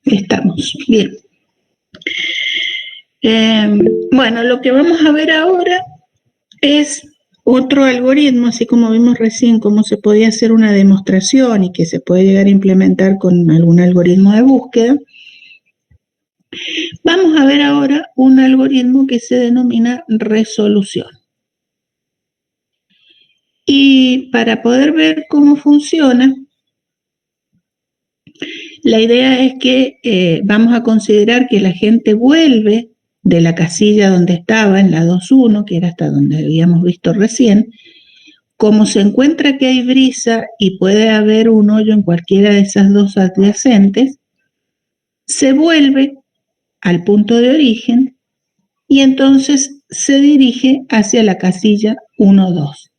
Estamos, bien. Bueno, lo que vamos a ver ahora es otro algoritmo, así como vimos recién cómo se podía hacer una demostración y que se puede llegar a implementar con algún algoritmo de búsqueda. Vamos a ver ahora un algoritmo que se denomina resolución. Y para poder ver cómo funciona, la idea es que vamos a considerar que la gente vuelve de la casilla donde estaba, en la 2.1, que era hasta donde habíamos visto recién. Como se encuentra que hay brisa y puede haber un hoyo en cualquiera de esas dos adyacentes, se vuelve al punto de origen y entonces se dirige hacia la casilla 1.2.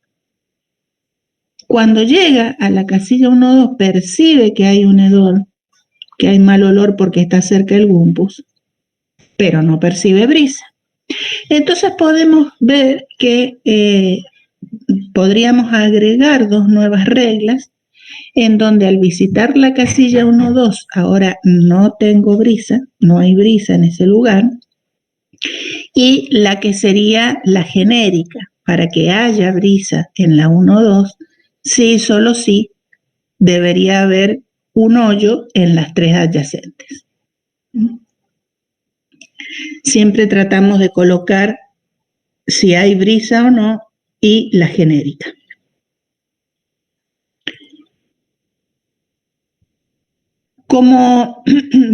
Cuando llega a la casilla 1.2 percibe que hay un hedor, que hay mal olor porque está cerca del gumpus, pero no percibe brisa. Entonces podemos ver que podríamos agregar dos nuevas reglas en donde al visitar la casilla 1.2 ahora no tengo brisa, no hay brisa en ese lugar, y la que sería la genérica, para que haya brisa en la 1.2, sí, solo sí, debería haber un hoyo en las tres adyacentes. Siempre tratamos de colocar si hay brisa o no y la genérica. Como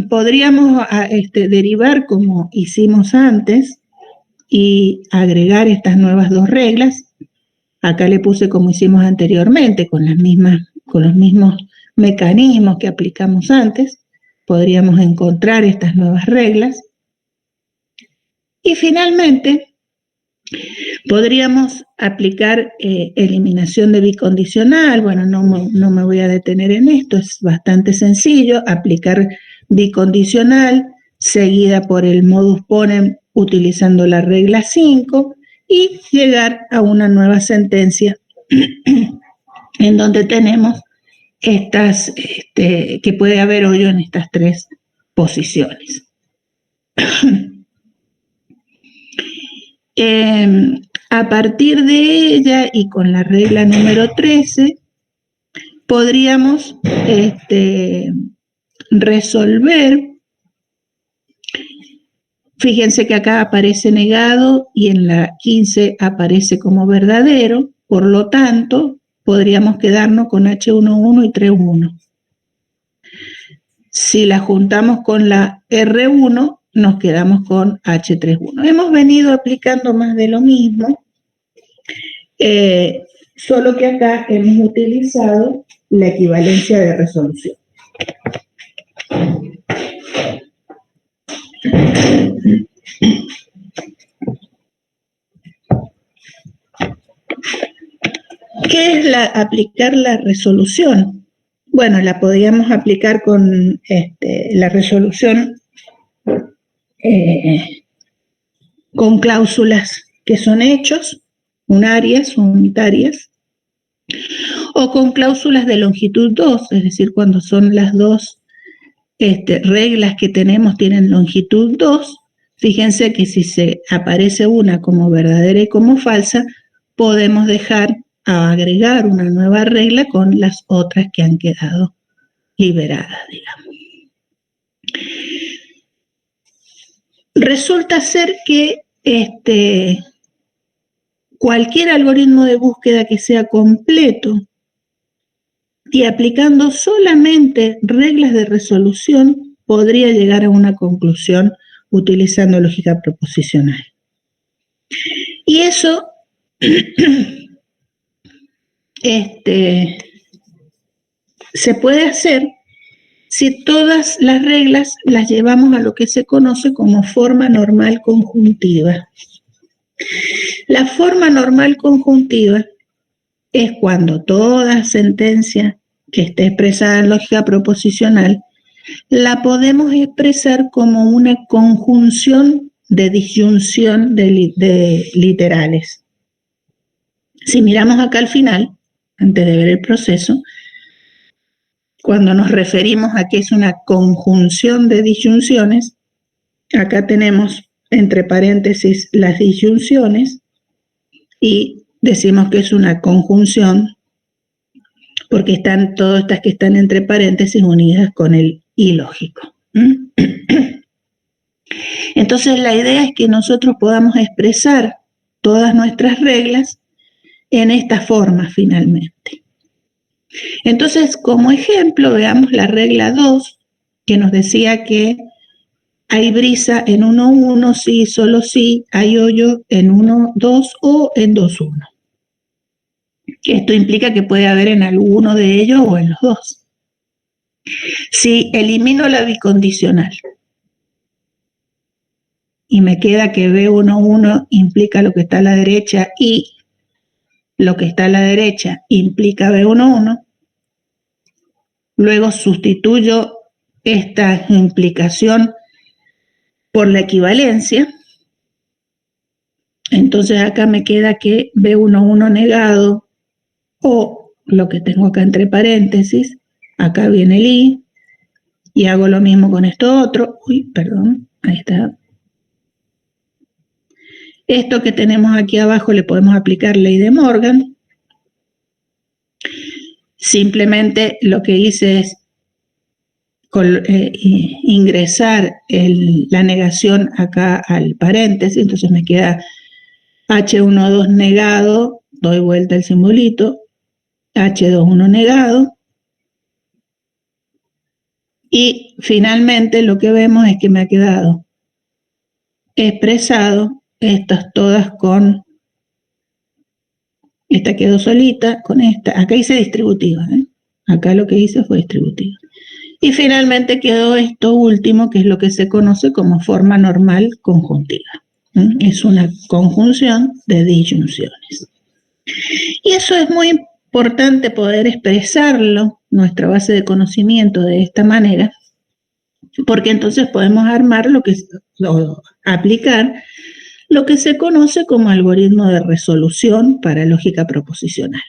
podríamos derivar como hicimos antes y agregar estas nuevas dos reglas, acá le puse como hicimos anteriormente, con los mismos mecanismos que aplicamos antes, podríamos encontrar estas nuevas reglas. Y finalmente, podríamos aplicar eliminación de bicondicional. Bueno, no me voy a detener en esto, es bastante sencillo. Aplicar bicondicional seguida por el modus ponens utilizando la regla 5 y llegar a una nueva sentencia en donde tenemos estas, que puede haber hoyo en estas tres posiciones. A partir de ella y con la regla número 13, podríamos resolver. Fíjense que acá aparece negado y en la 15 aparece como verdadero, por lo tanto, podríamos quedarnos con H11 y 3.1. Si la juntamos con la R1, nos quedamos con H31. Hemos venido aplicando más de lo mismo, solo que acá hemos utilizado la equivalencia de resolución. ¿Qué es aplicar la resolución? Bueno, la podríamos aplicar con la resolución con cláusulas que son hechos, unarias o unitarias, o con cláusulas de longitud 2, es decir, cuando son las dos reglas que tenemos tienen longitud 2, fíjense que si se aparece una como verdadera y como falsa, podemos dejar a agregar una nueva regla con las otras que han quedado liberadas, digamos. Resulta ser que cualquier algoritmo de búsqueda que sea completo y aplicando solamente reglas de resolución podría llegar a una conclusión utilizando lógica proposicional. Y eso se puede hacer si todas las reglas las llevamos a lo que se conoce como forma normal conjuntiva. La forma normal conjuntiva es cuando toda sentencia que esté expresada en lógica proposicional la podemos expresar como una conjunción de disyunción de literales. Si miramos acá al final, antes de ver el proceso, cuando nos referimos a que es una conjunción de disyunciones, acá tenemos entre paréntesis las disyunciones y decimos que es una conjunción porque están todas estas que están entre paréntesis unidas con el ilógico. Entonces la idea es que nosotros podamos expresar todas nuestras reglas en esta forma finalmente. Entonces, como ejemplo, veamos la regla 2, que nos decía que hay brisa en 1-1, sí, solo sí, hay hoyo en 1-2 o en 2-1. Esto implica que puede haber en alguno de ellos o en los dos. Si elimino la bicondicional y me queda que B11 implica lo que está a la derecha y lo que está a la derecha implica B11, luego sustituyo esta implicación por la equivalencia, entonces acá me queda que B11 negado, o lo que tengo acá entre paréntesis, acá viene el I, y hago lo mismo con esto otro, ahí está. Esto que tenemos aquí abajo le podemos aplicar ley de Morgan. Simplemente lo que hice es ingresar la negación acá al paréntesis, entonces me queda H12 negado, doy vuelta el simbolito, H21 negado, y finalmente lo que vemos es que me ha quedado expresado estas todas con, esta quedó solita, con esta, acá hice distributiva, acá lo que hice fue distributiva. Y finalmente quedó esto último, que es lo que se conoce como forma normal conjuntiva. Es una conjunción de disyunciones. Y eso es muy importante poder expresarlo, nuestra base de conocimiento de esta manera, porque entonces podemos armar o aplicar lo que se conoce como algoritmo de resolución para lógica proposicional.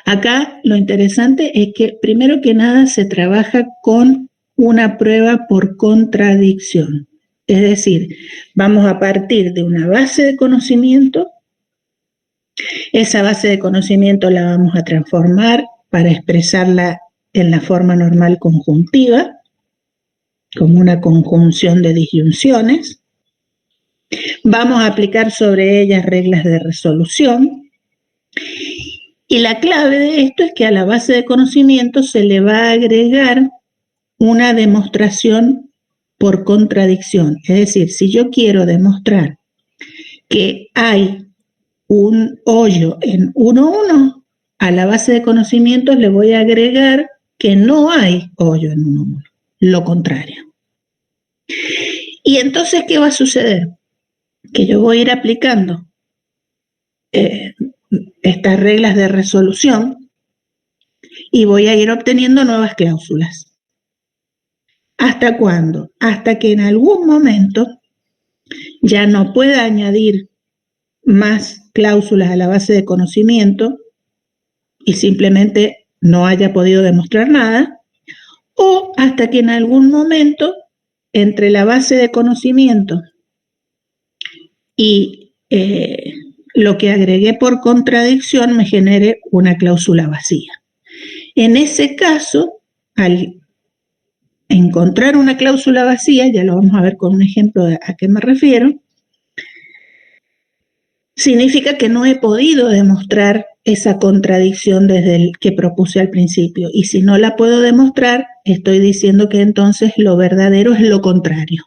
Acá lo interesante es que primero que nada se trabaja con una prueba por contradicción. Es decir, vamos a partir de una base de conocimiento, esa base de conocimiento la vamos a transformar para expresarla en la forma normal conjuntiva, como una conjunción de disyunciones. Vamos a aplicar sobre ellas reglas de resolución. Y la clave de esto es que a la base de conocimiento se le va a agregar una demostración por contradicción. Es decir, si yo quiero demostrar que hay un hoyo en 1-1, a la base de conocimientos le voy a agregar que no hay hoyo en 1-1, lo contrario. Y entonces, ¿qué va a suceder? Que yo voy a ir aplicando estas reglas de resolución y voy a ir obteniendo nuevas cláusulas. ¿Hasta cuándo? Hasta que en algún momento ya no pueda añadir más cláusulas a la base de conocimiento y simplemente no haya podido demostrar nada, o hasta que en algún momento entre la base de conocimiento y lo que agregué por contradicción me genere una cláusula vacía. En ese caso, al encontrar una cláusula vacía, ya lo vamos a ver con un ejemplo de a qué me refiero, significa que no he podido demostrar esa contradicción desde el que propuse al principio. Y si no la puedo demostrar, estoy diciendo que entonces lo verdadero es lo contrario.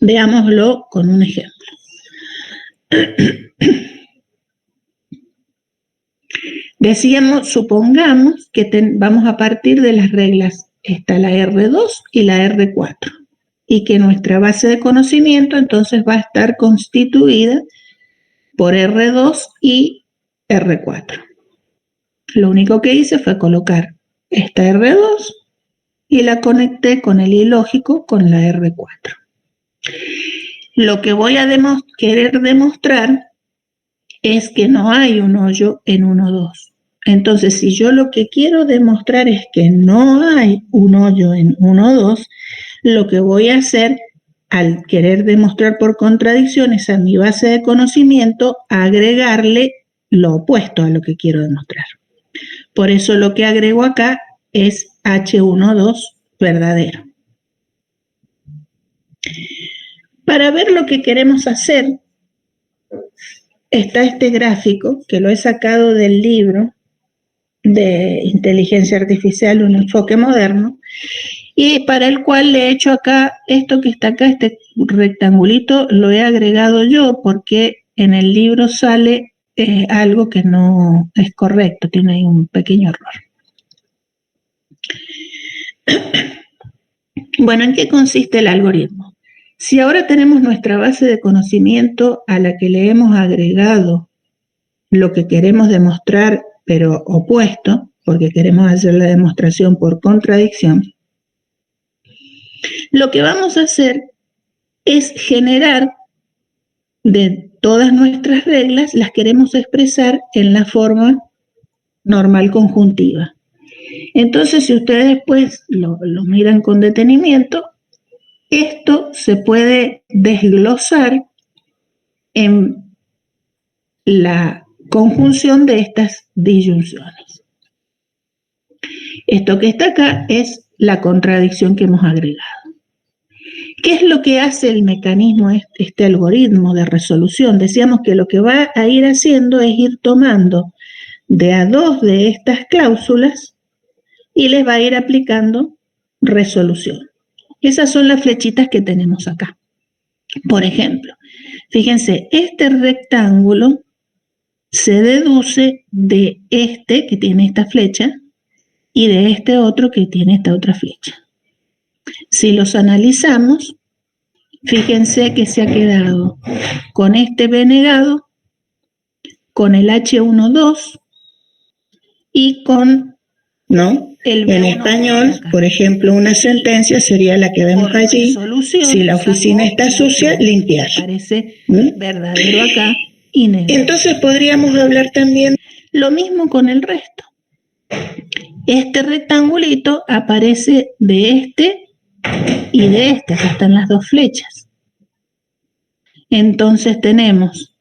Veámoslo con un ejemplo. Decíamos, supongamos que vamos a partir de las reglas, está la R2 y la R4, y que nuestra base de conocimiento entonces va a estar constituida por R2 y R4. Lo único que hice fue colocar esta R2 y la conecté con el ilógico con la R4. Lo que voy a querer demostrar es que no hay un hoyo en 1-2. Entonces, si yo lo que quiero demostrar es que no hay un hoyo en 1, 2, lo que voy a hacer al querer demostrar por contradicción es a mi base de conocimiento agregarle lo opuesto a lo que quiero demostrar. Por eso lo que agrego acá es H12 verdadero. Para ver lo que queremos hacer, está este gráfico que lo he sacado del libro de Inteligencia Artificial, un enfoque moderno, y para el cual le he hecho acá, esto que está acá, este rectangulito, lo he agregado yo porque en el libro sale algo que no es correcto, tiene ahí un pequeño error. Bueno, ¿en qué consiste el algoritmo? Si ahora tenemos nuestra base de conocimiento a la que le hemos agregado lo que queremos demostrar, pero opuesto, porque queremos hacer la demostración por contradicción, lo que vamos a hacer es generar de todas nuestras reglas, las queremos expresar en la forma normal conjuntiva. Entonces, si ustedes después lo miran con detenimiento, esto se puede desglosar en la conjunción de estas disyunciones. Esto que está acá es la contradicción que hemos agregado. ¿Qué es lo que hace el mecanismo, este algoritmo de resolución? Decíamos que lo que va a ir haciendo es ir tomando de a dos de estas cláusulas y les va a ir aplicando resolución. Esas son las flechitas que tenemos acá. Por ejemplo, fíjense, este rectángulo se deduce de este que tiene esta flecha y de este otro que tiene esta otra flecha. Si los analizamos, fíjense que se ha quedado con este B negado, con el H12 y con el B1. En español, por ejemplo, una sentencia sería la que vemos allí. Si la oficina está sucia, limpiar. Aparece verdadero acá y negro. Entonces podríamos hablar también lo mismo con el resto. Este rectangulito aparece de este y de este, acá están las dos flechas. Entonces tenemos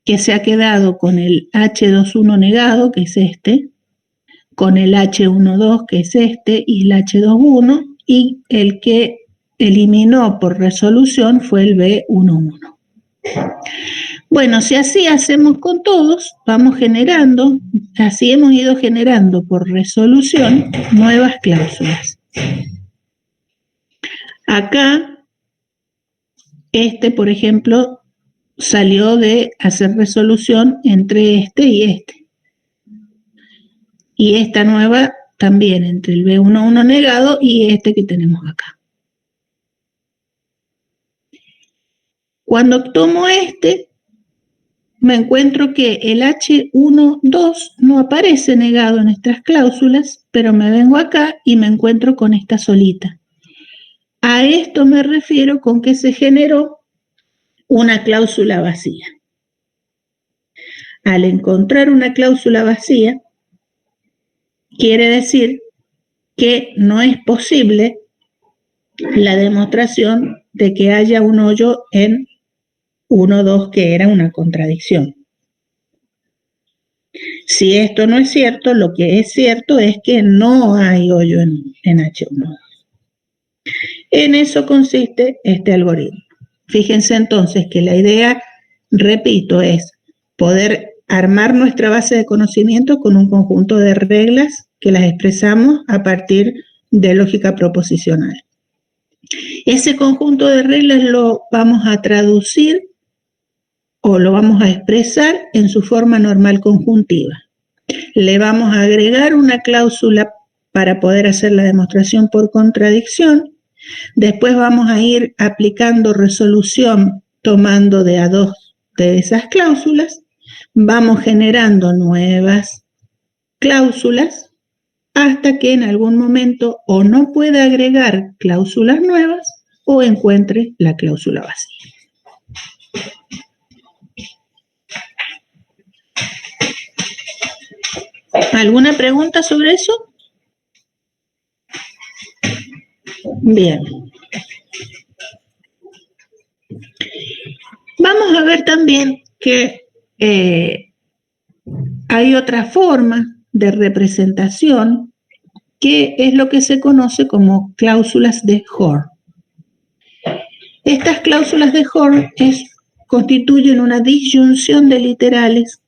que se ha quedado con el H21 negado, que es este, con el H12, que es este, y el H21, y el que eliminó por resolución fue el B11. Bueno, si así hacemos con todos, vamos generando, así hemos ido generando por resolución nuevas cláusulas. Acá, este, por ejemplo, salió de hacer resolución entre este y este. Y esta nueva también entre el B11 negado y este que tenemos acá. Cuando tomo este, me encuentro que el H12 no aparece negado en estas cláusulas, pero me vengo acá y me encuentro con esta solita. A esto me refiero con que se generó una cláusula vacía. Al encontrar una cláusula vacía, quiere decir que no es posible la demostración de que haya un hoyo en 1, 2, que era una contradicción. Si esto no es cierto, lo que es cierto es que no hay hoyo en H1. En eso consiste este algoritmo. Fíjense entonces que la idea, repito, es poder armar nuestra base de conocimiento con un conjunto de reglas que las expresamos a partir de lógica proposicional. Ese conjunto de reglas lo vamos a traducir o lo vamos a expresar en su forma normal conjuntiva. Le vamos a agregar una cláusula para poder hacer la demostración por contradicción. Después vamos a ir aplicando resolución tomando de a dos de esas cláusulas. Vamos generando nuevas cláusulas hasta que en algún momento o no pueda agregar cláusulas nuevas o encuentre la cláusula vacía. ¿Alguna pregunta sobre eso? Bien. Vamos a ver también que hay otra forma de representación que es lo que se conoce como cláusulas de Hoare. Estas cláusulas de Hoare constituyen una disyunción de literales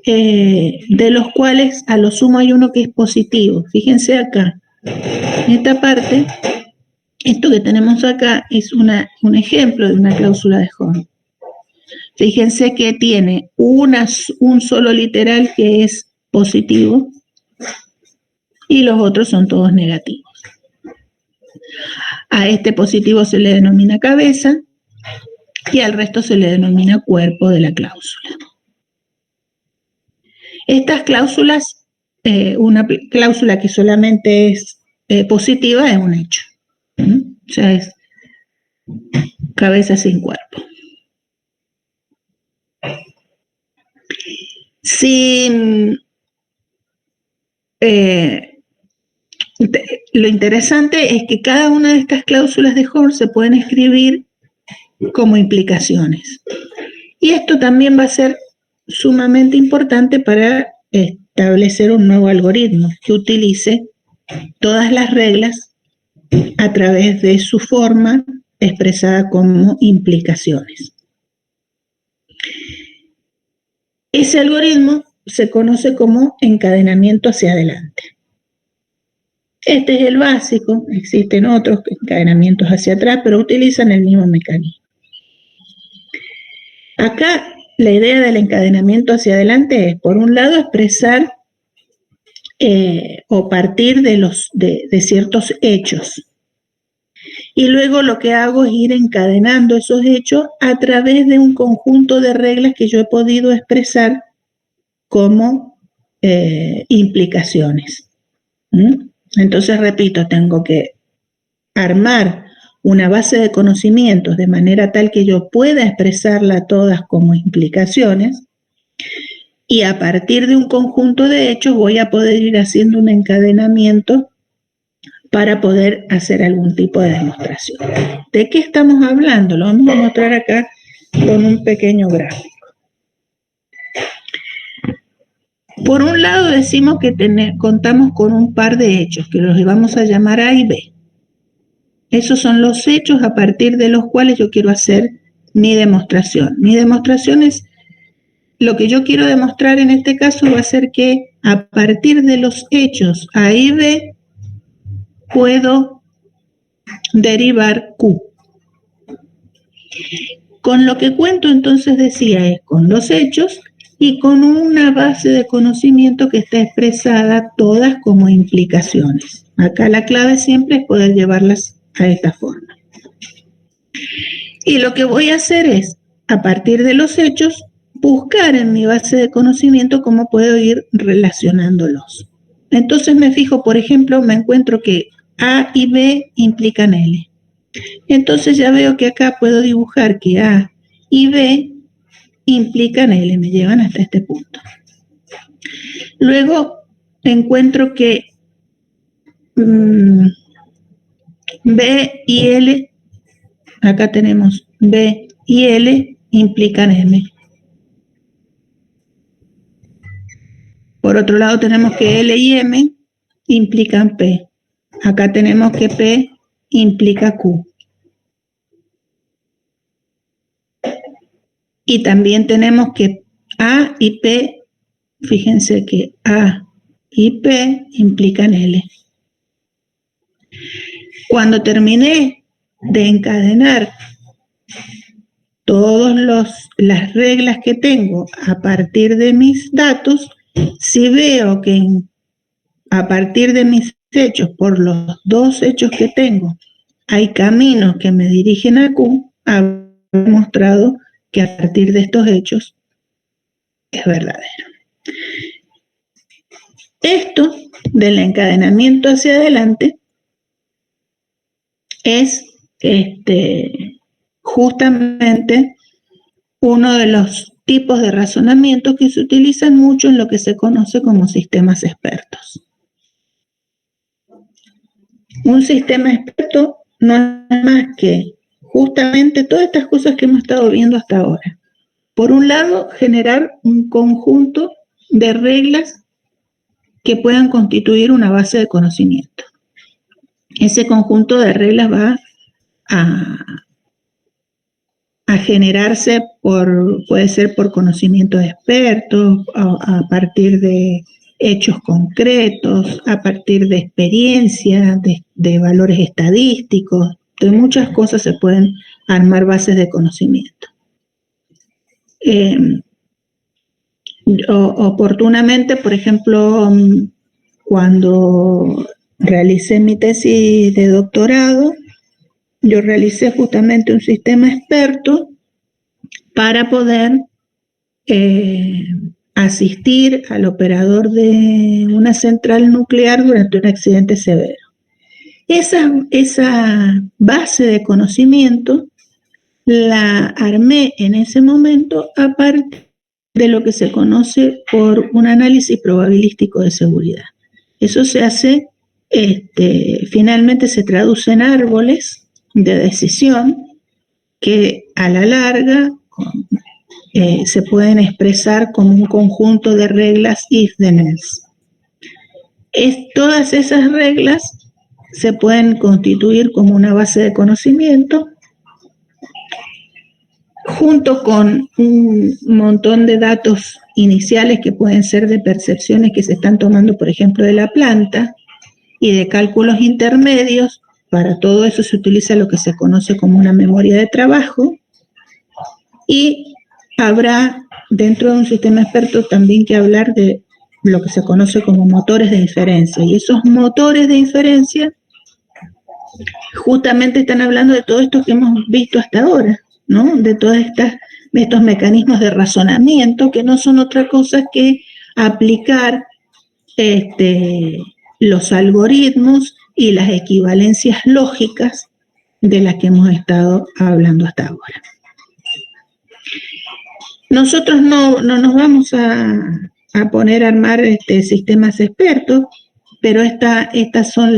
de los cuales a lo sumo hay uno que es positivo. Fíjense acá, en esta parte, esto que tenemos acá es un ejemplo de una cláusula de Hoare. Fíjense que tiene un solo literal que es positivo y los otros son todos negativos. A este positivo se le denomina cabeza y al resto se le denomina cuerpo de la cláusula. Estas cláusulas, una cláusula que solamente es positiva es un hecho. O sea, es cabeza sin cuerpo. Lo interesante es que cada una de estas cláusulas de Hoare se pueden escribir como implicaciones. Y esto también va a ser sumamente importante para establecer un nuevo algoritmo que utilice todas las reglas a través de su forma expresada como implicaciones. Ese algoritmo se conoce como encadenamiento hacia adelante. Este es el básico, existen otros encadenamientos hacia atrás, pero utilizan el mismo mecanismo. Acá la idea del encadenamiento hacia adelante es, por un lado, expresar o partir de ciertos hechos. Y luego lo que hago es ir encadenando esos hechos a través de un conjunto de reglas que yo he podido expresar como implicaciones. Entonces, repito, tengo que armar una base de conocimientos de manera tal que yo pueda expresarla todas como implicaciones y a partir de un conjunto de hechos voy a poder ir haciendo un encadenamiento para poder hacer algún tipo de demostración. ¿De qué estamos hablando? Lo vamos a mostrar acá con un pequeño gráfico. Por un lado decimos que contamos con un par de hechos, que los vamos a llamar A y B. Esos son los hechos a partir de los cuales yo quiero hacer mi demostración. Mi demostración es, lo que yo quiero demostrar en este caso va a ser que a partir de los hechos A y B puedo derivar Q. Con lo que cuento entonces decía es con los hechos y con una base de conocimiento que está expresada todas como implicaciones. Acá la clave siempre es poder llevarlas a esta forma. Y lo que voy a hacer es, a partir de los hechos, buscar en mi base de conocimiento cómo puedo ir relacionándolos. Entonces me fijo, por ejemplo, me encuentro que A y B implican L. Entonces ya veo que acá puedo dibujar que A y B implican L, me llevan hasta este punto. Luego encuentro que B y L, acá tenemos B y L implican M. Por otro lado tenemos que L y M implican P. Acá tenemos que P implica Q. Y también tenemos que A y P, fíjense que A y P implican L. Cuando terminé de encadenar todas las reglas que tengo a partir de mis datos, si veo que a partir de mis hechos, por los dos hechos que tengo, hay caminos que me dirigen a Q, habré demostrado que a partir de estos hechos es verdadero. Esto del encadenamiento hacia adelante es justamente uno de los tipos de razonamiento que se utilizan mucho en lo que se conoce como sistemas expertos. Un sistema experto no es más que justamente todas estas cosas que hemos estado viendo hasta ahora. Por un lado, generar un conjunto de reglas que puedan constituir una base de conocimiento. Ese conjunto de reglas va a generarse puede ser por conocimiento de expertos, a partir de hechos concretos, a partir de experiencia, de valores estadísticos, de muchas cosas se pueden armar bases de conocimiento. Oportunamente, por ejemplo, cuando realicé mi tesis de doctorado, yo realicé justamente un sistema experto para poder asistir al operador de una central nuclear durante un accidente severo. Esa base de conocimiento la armé en ese momento a partir de lo que se conoce por un análisis probabilístico de seguridad. Eso se hace, finalmente se traduce en árboles de decisión que a la larga se pueden expresar como un conjunto de reglas if then else. Todas esas reglas se pueden constituir como una base de conocimiento junto con un montón de datos iniciales que pueden ser de percepciones que se están tomando, por ejemplo, de la planta y de cálculos intermedios. Para todo eso se utiliza lo que se conoce como una memoria de trabajo y habrá dentro de un sistema experto también que hablar de lo que se conoce como motores de inferencia, y esos motores de inferencia justamente están hablando de todo esto que hemos visto hasta ahora, ¿no? De todos estos mecanismos de razonamiento que no son otra cosa que aplicar los algoritmos y las equivalencias lógicas de las que hemos estado hablando hasta ahora. Nosotros no nos vamos a poner a armar sistemas expertos, pero estas son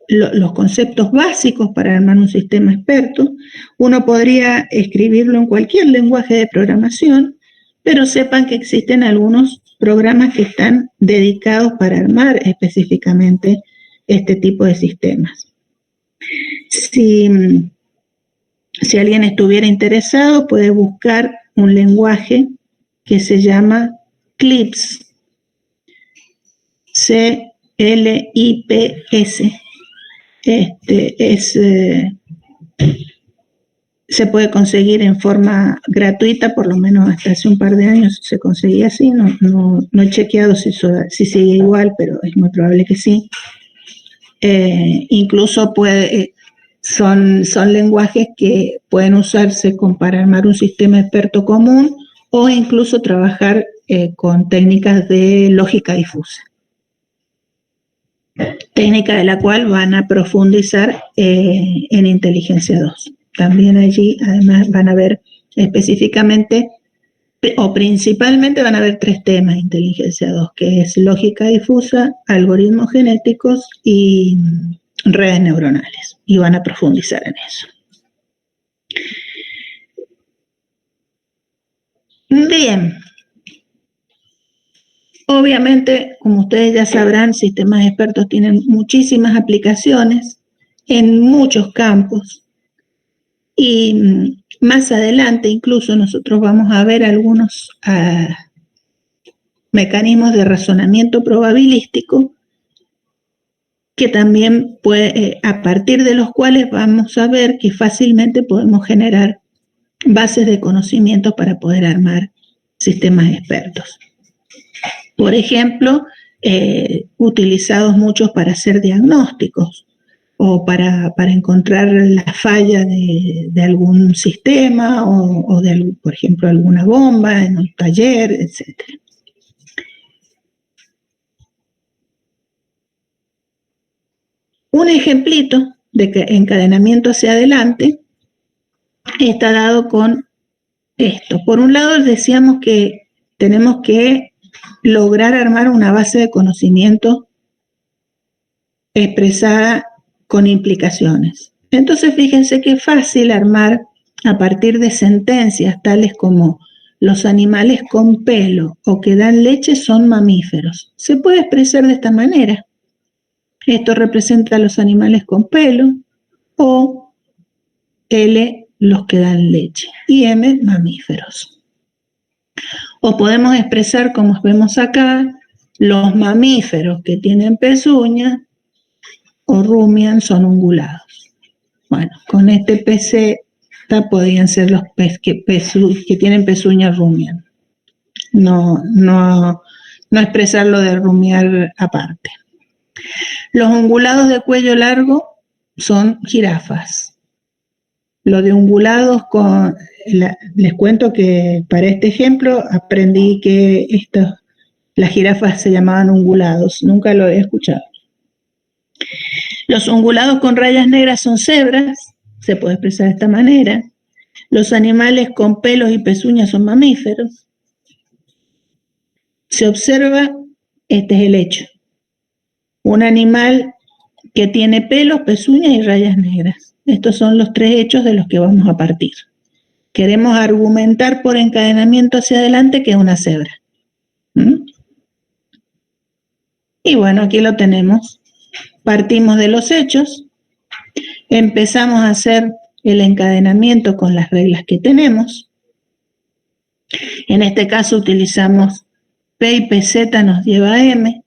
los conceptos básicos para armar un sistema experto. Uno podría escribirlo en cualquier lenguaje de programación, pero sepan que existen algunos programas que están dedicados para armar específicamente este tipo de sistemas. Si alguien estuviera interesado, puede buscar un lenguaje que se llama CLIPS, C-L-I-P-S. Se puede conseguir en forma gratuita, por lo menos hasta hace un par de años se conseguía así, no he chequeado si sigue igual, pero es muy probable que sí. Incluso son lenguajes que pueden usarse para armar un sistema experto común o incluso trabajar con técnicas de lógica difusa. Técnica de la cual van a profundizar en inteligencia 2. También allí, además, van a ver específicamente o principalmente van a haber 3 temas de inteligencia 2, que es lógica difusa, algoritmos genéticos y redes neuronales, y van a profundizar en eso. Bien. Obviamente, como ustedes ya sabrán, sistemas expertos tienen muchísimas aplicaciones en muchos campos. Y más adelante incluso nosotros vamos a ver algunos mecanismos de razonamiento probabilístico que también a partir de los cuales vamos a ver que fácilmente podemos generar bases de conocimiento para poder armar sistemas expertos. Por ejemplo, utilizados muchos para hacer diagnósticos o para encontrar la falla de algún sistema o de, por ejemplo, alguna bomba en un taller, etc. Un ejemplito de encadenamiento hacia adelante está dado con esto. Por un lado decíamos que tenemos que lograr armar una base de conocimiento expresada con implicaciones. Entonces fíjense qué fácil armar a partir de sentencias tales como los animales con pelo o que dan leche son mamíferos. Se puede expresar de esta manera. Esto representa a los animales con pelo, o L, los que dan leche, y M, mamíferos. O podemos expresar, como vemos acá, los mamíferos que tienen pezuñas o rumian son ungulados. Bueno, con este PC podrían ser los que tienen pezuñas rumian. No expresarlo de rumiar aparte. Los ungulados de cuello largo son jirafas. Lo de ungulados les cuento que para este ejemplo aprendí que las jirafas se llamaban ungulados, nunca lo he escuchado. Los ungulados con rayas negras son cebras, se puede expresar de esta manera. Los animales con pelos y pezuñas son mamíferos. Se observa, este es el hecho. Un animal que tiene pelos, pezuñas y rayas negras. Estos son los tres hechos de los que vamos a partir. Queremos argumentar por encadenamiento hacia adelante que es una cebra. Y bueno, aquí lo tenemos. Partimos de los hechos, empezamos a hacer el encadenamiento con las reglas que tenemos. En este caso utilizamos P y PZ nos lleva a M.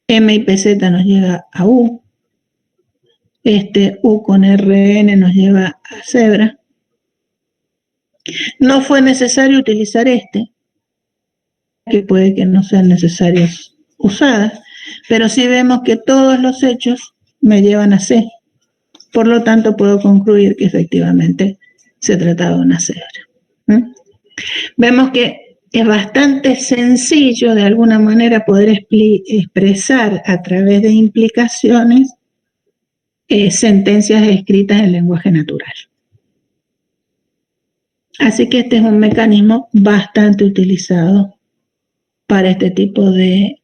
M y PZ nos lleva a U. U con RN nos lleva a cebra. No fue necesario utilizar que puede que no sean necesarios usadas, pero sí vemos que todos los hechos me llevan a C. Por lo tanto, puedo concluir que efectivamente se trataba de una cebra. Vemos que es bastante sencillo de alguna manera poder expresar a través de implicaciones sentencias escritas en lenguaje natural. Así que este es un mecanismo bastante utilizado para este tipo de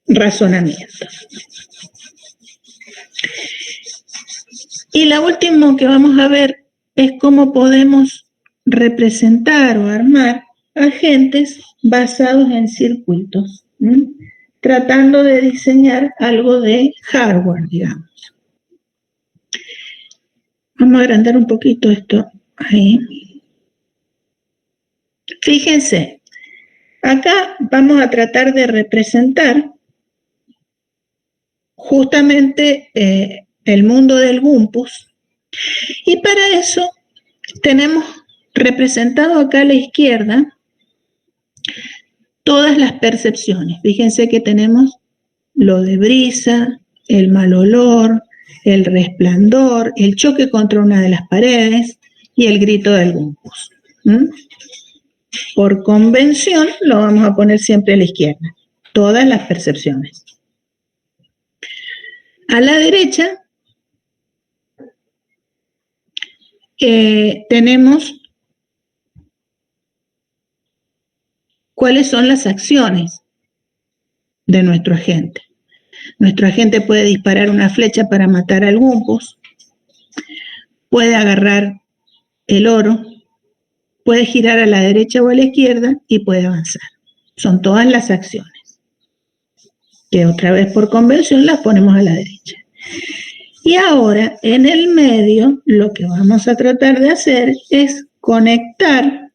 razonamiento. Y la última que vamos a ver es cómo podemos representar o armar agentes basados en circuitos, tratando de diseñar algo de hardware, digamos. Vamos a agrandar un poquito esto ahí. Fíjense, acá vamos a tratar de representar justamente el mundo del Gumpus, y para eso tenemos representado acá a la izquierda todas las percepciones. Fíjense que tenemos lo de brisa, el mal olor, el resplandor, el choque contra una de las paredes y el grito del Gumpus. Por convención lo vamos a poner siempre a la izquierda, todas las percepciones. A la derecha tenemos cuáles son las acciones de nuestro agente. Nuestro agente puede disparar una flecha para matar al Gumpus, puede agarrar el oro, puede girar a la derecha o a la izquierda y puede avanzar. Son todas las acciones, que otra vez por convención las ponemos a la derecha. Y ahora, en el medio, lo que vamos a tratar de hacer es conectar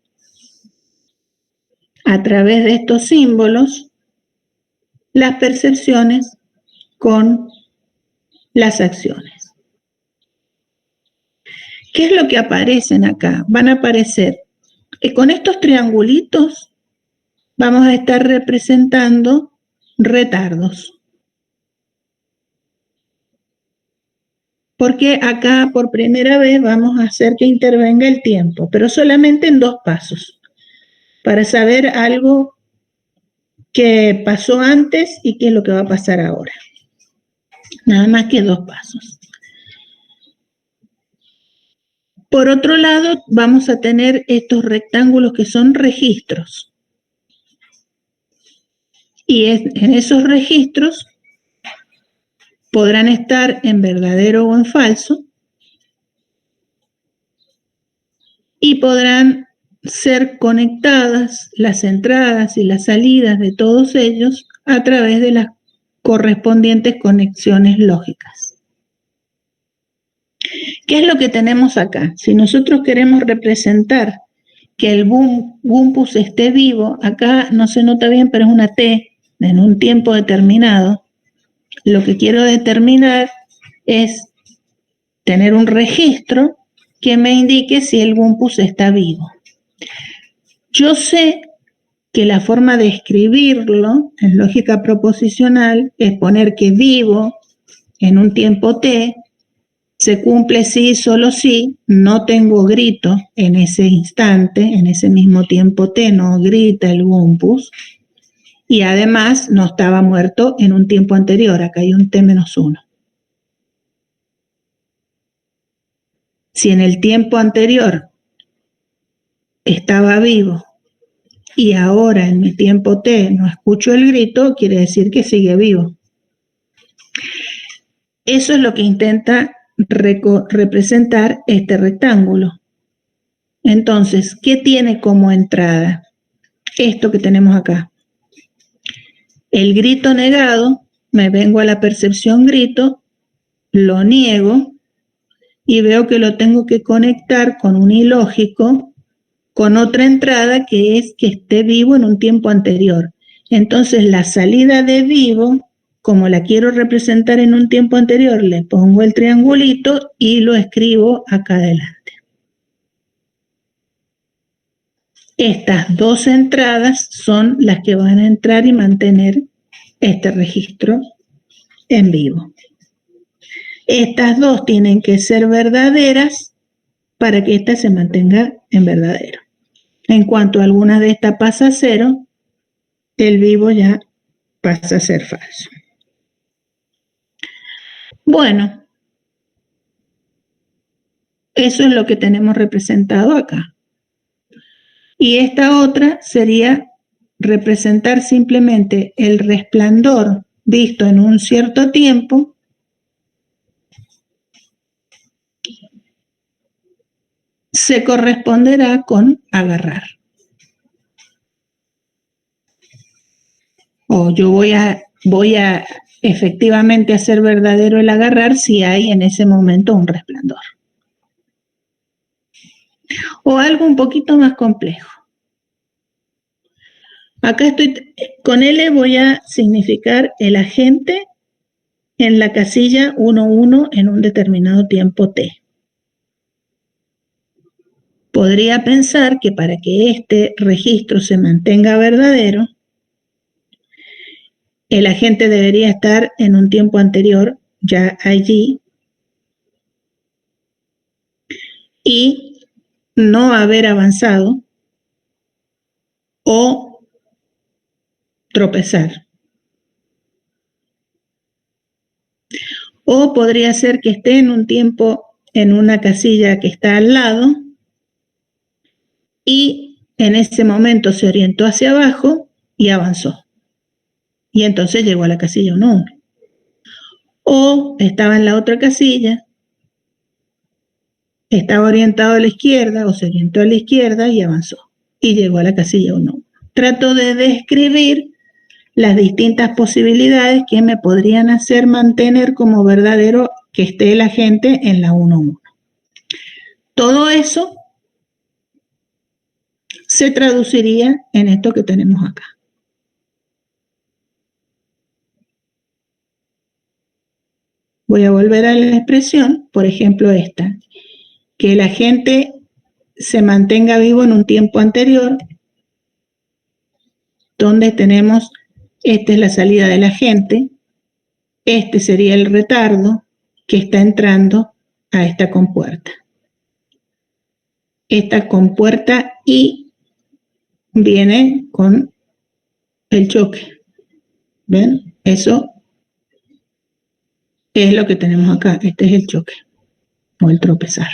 a través de estos símbolos las percepciones con las acciones. ¿Qué es lo que aparecen acá? Van a aparecer, con estos triangulitos vamos a estar representando retardos. Porque acá por primera vez vamos a hacer que intervenga el tiempo, pero solamente en 2 pasos, para saber algo que pasó antes y qué es lo que va a pasar ahora. Nada más que 2 pasos. Por otro lado, vamos a tener estos rectángulos que son registros. Y en esos registros podrán estar en verdadero o en falso y podrán ser conectadas las entradas y las salidas de todos ellos a través de las correspondientes conexiones lógicas. ¿Qué es lo que tenemos acá? Si nosotros queremos representar que el Wumpus esté vivo, acá no se nota bien, pero es una T en un tiempo determinado. Lo que quiero determinar es tener un registro que me indique si el Wumpus está vivo. Yo sé que la forma de escribirlo en lógica proposicional es poner que vivo en un tiempo t se cumple si, solo si, no tengo grito en ese instante, en ese mismo tiempo t, no grita el Wumpus, y además no estaba muerto en un tiempo anterior, acá hay un t-1. Si en el tiempo anterior estaba vivo y ahora en mi tiempo t no escucho el grito, quiere decir que sigue vivo. Eso es lo que intenta representar este rectángulo. Entonces, ¿qué tiene como entrada? Esto que tenemos acá. El grito negado, me vengo a la percepción grito, lo niego y veo que lo tengo que conectar con un ilógico, con otra entrada que es que esté vivo en un tiempo anterior. Entonces, la salida de vivo, como la quiero representar en un tiempo anterior, le pongo el triangulito y lo escribo acá adelante. Estas dos entradas son las que van a entrar y mantener este registro en vivo. Estas dos tienen que ser verdaderas para que esta se mantenga en verdadero. En cuanto alguna de estas pasa a cero, el vivo ya pasa a ser falso. Bueno, eso es lo que tenemos representado acá. Y esta otra sería representar simplemente el resplandor visto en un cierto tiempo se corresponderá con agarrar. O yo voy a efectivamente hacer verdadero el agarrar si hay en ese momento un resplandor. O algo un poquito más complejo. Acá estoy, con L voy a significar el agente en la casilla 1,1 en un determinado tiempo t. Podría pensar que para que este registro se mantenga verdadero, el agente debería estar en un tiempo anterior, ya allí, y no haber avanzado o tropezar. O podría ser que esté en un tiempo en una casilla que está al lado y en ese momento se orientó hacia abajo y avanzó. Y entonces llegó a la casilla 1. O estaba en la otra casilla, estaba orientado a la izquierda o se orientó a la izquierda y avanzó. Y llegó a la casilla 1. Trato de describir las distintas posibilidades que me podrían hacer mantener como verdadero que esté el agente en la 1,1. Todo eso se traduciría en esto que tenemos acá. Voy a volver a la expresión, por ejemplo esta, que el agente se mantenga vivo en un tiempo anterior, donde tenemos, esta es la salida del agente, este sería el retardo que está entrando a esta compuerta. Esta compuerta y viene con el choque. ¿Ven? Eso es lo que tenemos acá. Este es el choque o el tropezar.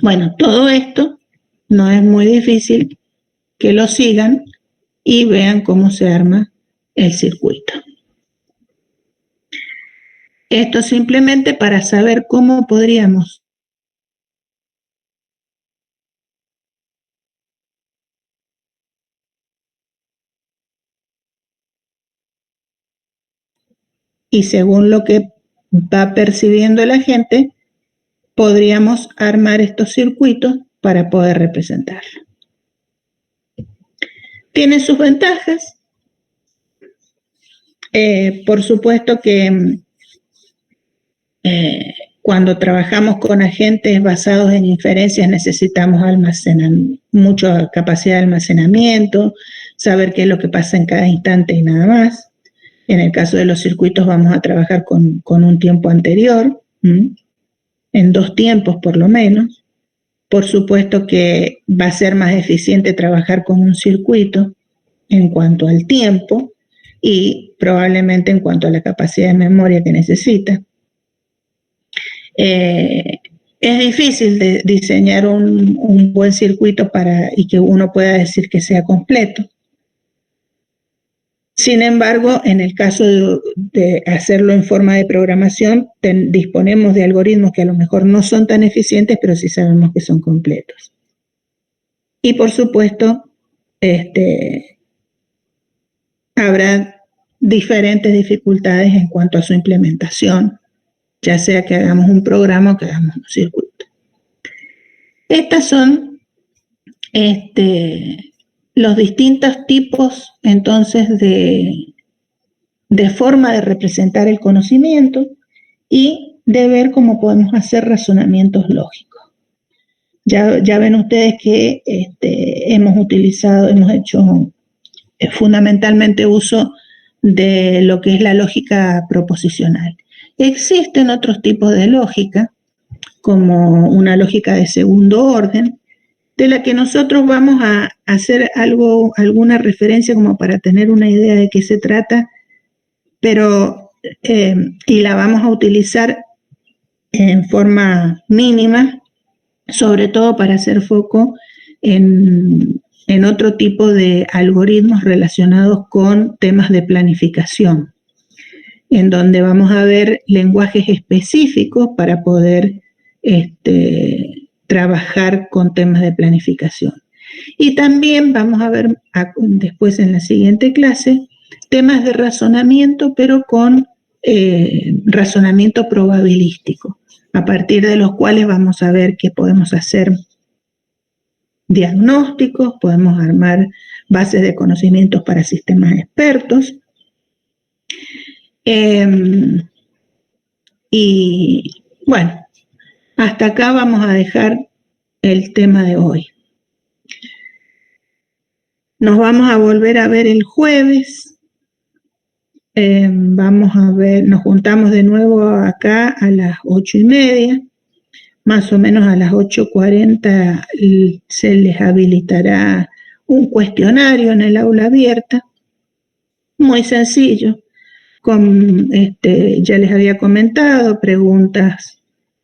Bueno, todo esto no es muy difícil que lo sigan y vean cómo se arma el circuito. Esto simplemente para saber cómo podríamos y según lo que va percibiendo la gente, podríamos armar estos circuitos para poder representarlo. Tiene sus ventajas. Por supuesto que cuando trabajamos con agentes basados en inferencias necesitamos almacenar mucha capacidad de almacenamiento, saber qué es lo que pasa en cada instante y nada más. En el caso de los circuitos vamos a trabajar con un tiempo anterior, en 2 tiempos por lo menos. Por supuesto que va a ser más eficiente trabajar con un circuito en cuanto al tiempo y probablemente en cuanto a la capacidad de memoria que necesita. Es difícil de diseñar un buen circuito y que uno pueda decir que sea completo. Sin embargo, en el caso de hacerlo en forma de programación, disponemos de algoritmos que a lo mejor no son tan eficientes, pero sí sabemos que son completos. Y por supuesto, habrá diferentes dificultades en cuanto a su implementación, ya sea que hagamos un programa o que hagamos un circuito. Estas son los distintos tipos, entonces, de forma de representar el conocimiento y de ver cómo podemos hacer razonamientos lógicos. Ya ven ustedes que hemos hecho fundamentalmente uso de lo que es la lógica proposicional. Existen otros tipos de lógica, como una lógica de segundo orden, de la que nosotros vamos a hacer alguna referencia como para tener una idea de qué se trata, pero y la vamos a utilizar en forma mínima, sobre todo para hacer foco en otro tipo de algoritmos relacionados con temas de planificación, en donde vamos a ver lenguajes específicos para poder trabajar con temas de planificación. Y también vamos a ver después en la siguiente clase temas de razonamiento, pero con razonamiento probabilístico, a partir de los cuales vamos a ver que podemos hacer diagnósticos, podemos armar bases de conocimientos para sistemas expertos. Y bueno, hasta acá vamos a dejar el tema de hoy. Nos vamos a volver a ver el jueves. Nos juntamos de nuevo acá a las 8:30. Más o menos a las 8:40 se les habilitará un cuestionario en el aula abierta, muy sencillo, ya les había comentado, preguntas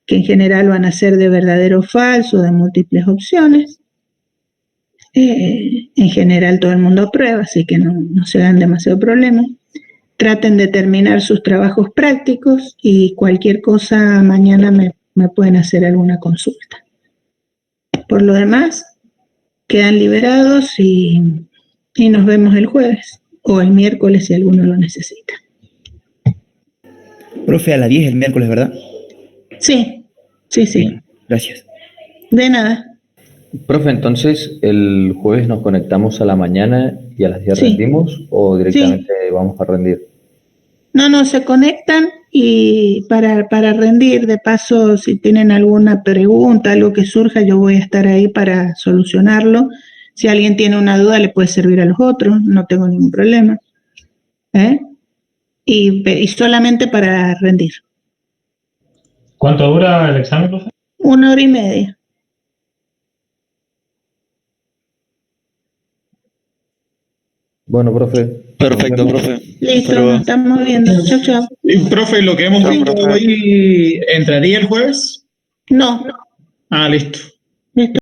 que en general van a ser de verdadero o falso, de múltiples opciones. En general todo el mundo aprueba, así que no se hagan demasiado problema. Traten de terminar sus trabajos prácticos y cualquier cosa mañana me pueden hacer alguna consulta. Por lo demás, quedan liberados y nos vemos el jueves o el miércoles si alguno lo necesita. Profe, a las 10 el miércoles, ¿verdad? Sí. Bien, gracias. De nada. Profe, entonces, ¿el jueves nos conectamos a la mañana y a las 10 rendimos o directamente vamos a rendir? No, se conectan y para rendir, de paso, si tienen alguna pregunta, algo que surja, yo voy a estar ahí para solucionarlo. Si alguien tiene una duda, le puede servir a los otros, no tengo ningún problema. Y solamente para rendir. ¿Cuánto dura el examen, profe? 1 hora y media. Bueno, profe. Perfecto, profe. Listo, nos estamos viendo. Chao. Y, profe, ¿lo que hemos visto hoy entraría el jueves? No. Ah, listo. Esto